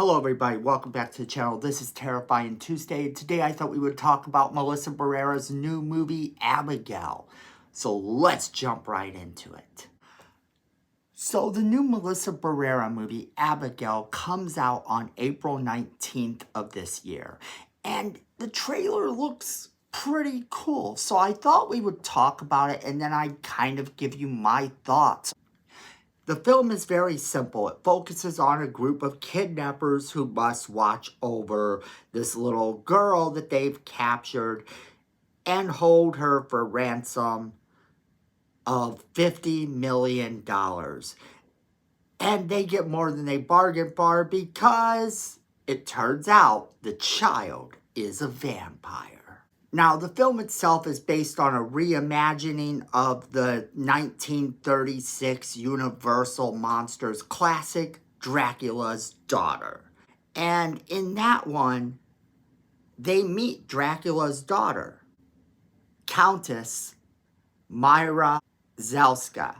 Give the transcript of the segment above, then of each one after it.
Hello everybody, welcome back to the channel. This is Terrifying Tuesday. Today I thought we would talk about Melissa Barrera's new movie, Abigail. So let's jump right into it. So the new Melissa Barrera movie, Abigail, comes out on April 19th of this year. And the trailer looks pretty cool. So I thought we would talk about it and then I'd kind of give you my thoughts. The film is very simple. It focuses on a group of kidnappers who must watch over this little girl that they've captured and hold her for ransom of $50 million. And they get more than they bargained for because it turns out the child is a vampire. Now, the film itself is based on a reimagining of the 1936 Universal Monsters classic, Dracula's Daughter. And in that one, they meet Dracula's daughter, Countess Myra Zelska.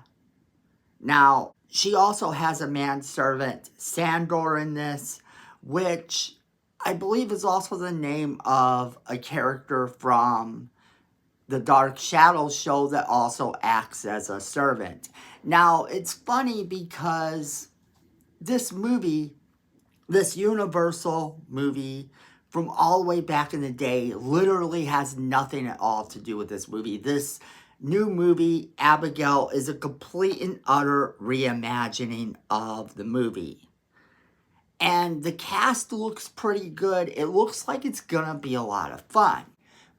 Now, she also has a manservant, Sandor, in this, which I believe is also the name of a character from the Dark Shadows show that also acts as a servant. Now, it's funny because this movie, this Universal movie from all the way back in the day, literally has nothing at all to do with this movie. This new movie, Abigail, is a complete and utter reimagining of the movie. And the cast looks pretty good. It looks like it's gonna be a lot of fun.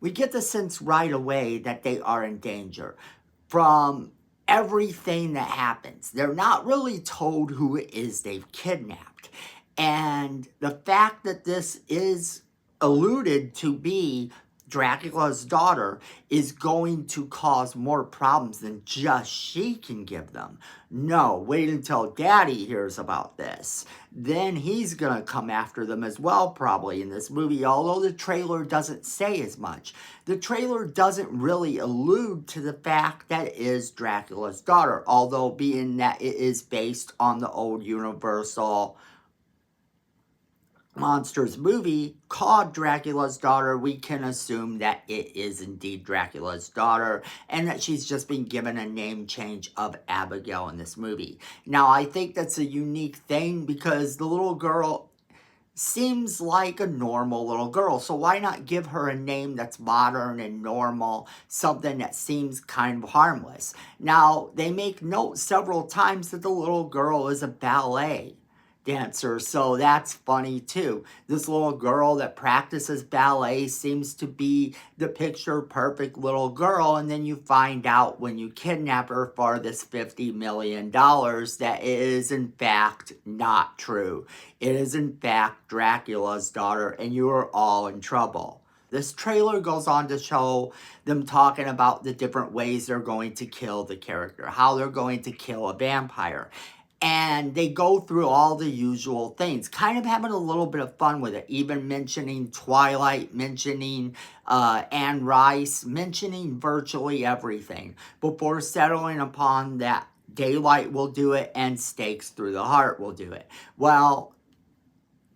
We get the sense right away that they are in danger from everything that happens. They're not really told who it is they've kidnapped. And the fact that this is alluded to be Dracula's daughter is going to cause more problems than just she can give them. No, wait until Daddy hears about this. Then he's going to come after them as well, probably, in this movie, although the trailer doesn't say as much. The trailer doesn't really allude to the fact that it is Dracula's daughter, although being that it is based on the old Universal Monsters movie called Dracula's Daughter, we can assume that it is indeed Dracula's daughter and that she's just been given a name change of Abigail in this movie. Now, I think that's a unique thing because the little girl seems like a normal little girl, so why not give her a name that's modern and normal, something that seems kind of harmless? Now, they make note several times that the little girl is a ballet dancer, so that's funny too. This little girl that practices ballet seems to be the picture perfect little girl, and then you find out when you kidnap her for this $50 million that it is in fact not true. It is in fact Dracula's daughter, and you are all in trouble. This trailer goes on to show them talking about the different ways they're going to kill the character, how they're going to kill a vampire. And they go through all the usual things, kind of having a little bit of fun with it, even mentioning Twilight, mentioning Anne Rice, mentioning virtually everything before settling upon that Daylight will do it and Stakes Through the Heart will do it. Well,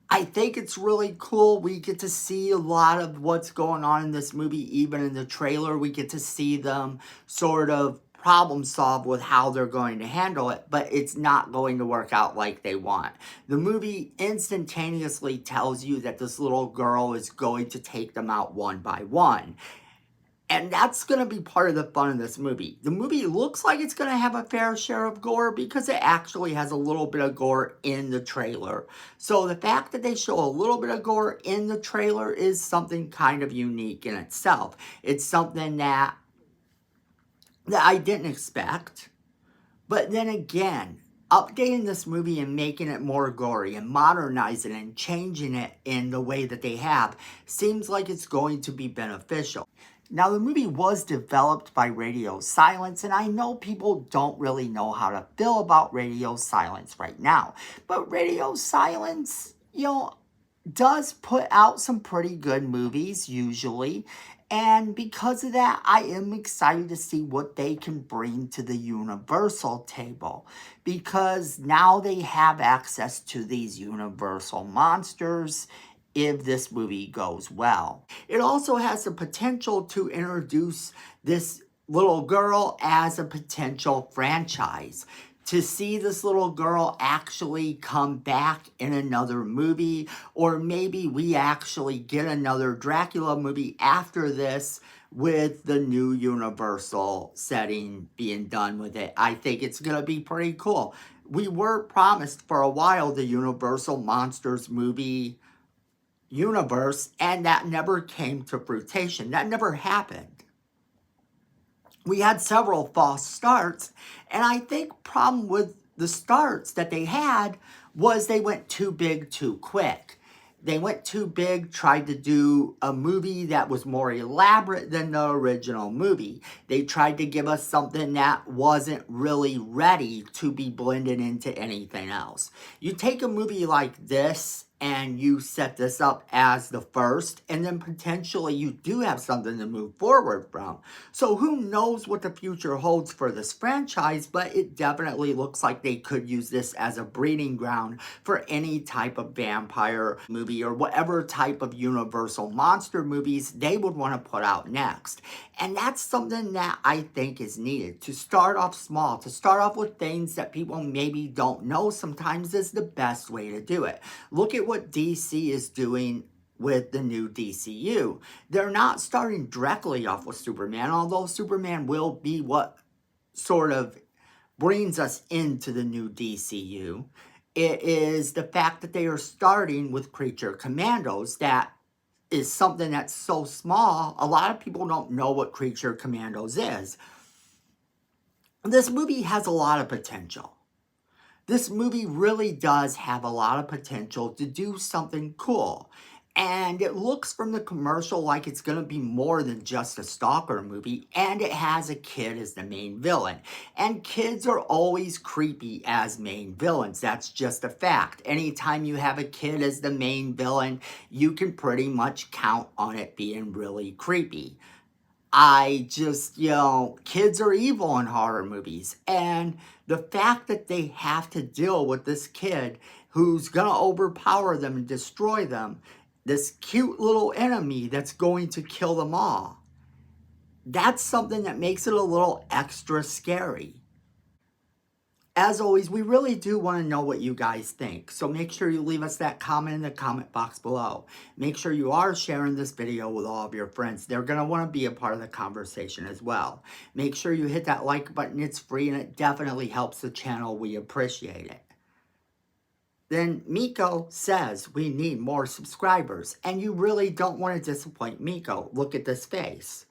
I think it's really cool. We get to see a lot of what's going on in this movie, even in the trailer. We get to see them sort of problem solve with how they're going to handle it, but it's not going to work out like they want. The movie instantaneously tells you that this little girl is going to take them out one by one. And that's going to be part of the fun of this movie. The movie looks like it's going to have a fair share of gore because it actually has a little bit of gore in the trailer. So the fact that they show a little bit of gore in the trailer is something kind of unique in itself. It's something that I didn't expect. But then again, updating this movie and making it more gory and modernizing it and changing it in the way that they have seems like it's going to be beneficial. Now, the movie was developed by Radio Silence, and I know people don't really know how to feel about Radio Silence right now. But Radio Silence, does put out some pretty good movies, usually. And because of that, I am excited to see what they can bring to the Universal table. Because now they have access to these Universal monsters if this movie goes well. It also has the potential to introduce this little girl as a potential franchise. To see this little girl actually come back in another movie, or maybe we actually get another Dracula movie after this with the new Universal setting being done with it. I think it's going to be pretty cool. We were promised for a while the Universal Monsters movie universe, and that never came to fruition. That never happened. We had several false starts, and I think problem with the starts that they had was they went too big too quick. They went too big, tried to do a movie that was more elaborate than the original movie. They tried to give us something that wasn't really ready to be blended into anything else. You take a movie like this and you set this up as the first, and then potentially you do have something to move forward from. So who knows what the future holds for this franchise, but it definitely looks like they could use this as a breeding ground for any type of vampire movie or whatever type of Universal monster movies they would want to put out next. And that's something that I think is needed. To start off small, to start off with things that people maybe don't know sometimes is the best way to do it. Look at what DC is doing with the new DCU. They're not starting directly off with Superman, although Superman will be what sort of brings us into the new DCU. It is the fact that they are starting with Creature Commandos. That is something that's so small, a lot of people don't know what Creature Commandos is. This movie has a lot of potential. This movie really does have a lot of potential to do something cool. And it looks from the commercial like it's going to be more than just a stalker movie. And it has a kid as the main villain. And kids are always creepy as main villains. That's just a fact. Anytime you have a kid as the main villain, you can pretty much count on it being really creepy. Kids are evil in horror movies. And the fact that they have to deal with this kid who's going to overpower them and destroy them, this cute little enemy that's going to kill them all, that's something that makes it a little extra scary. As always, we really do want to know what you guys think. So make sure you leave us that comment in the comment box below. Make sure you are sharing this video with all of your friends. They're going to want to be a part of the conversation as well. Make sure you hit that like button. It's free and it definitely helps the channel. We appreciate it. Then Miko says we need more subscribers. And you really don't want to disappoint Miko. Look at this face.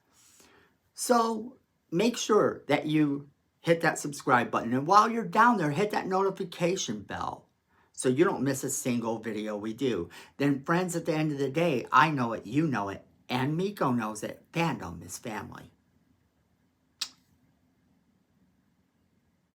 So make sure that you hit that subscribe button. And while you're down there, hit that notification bell so you don't miss a single video we do. Then friends, at the end of the day, I know it, you know it, and Miko knows it. Fandom is family.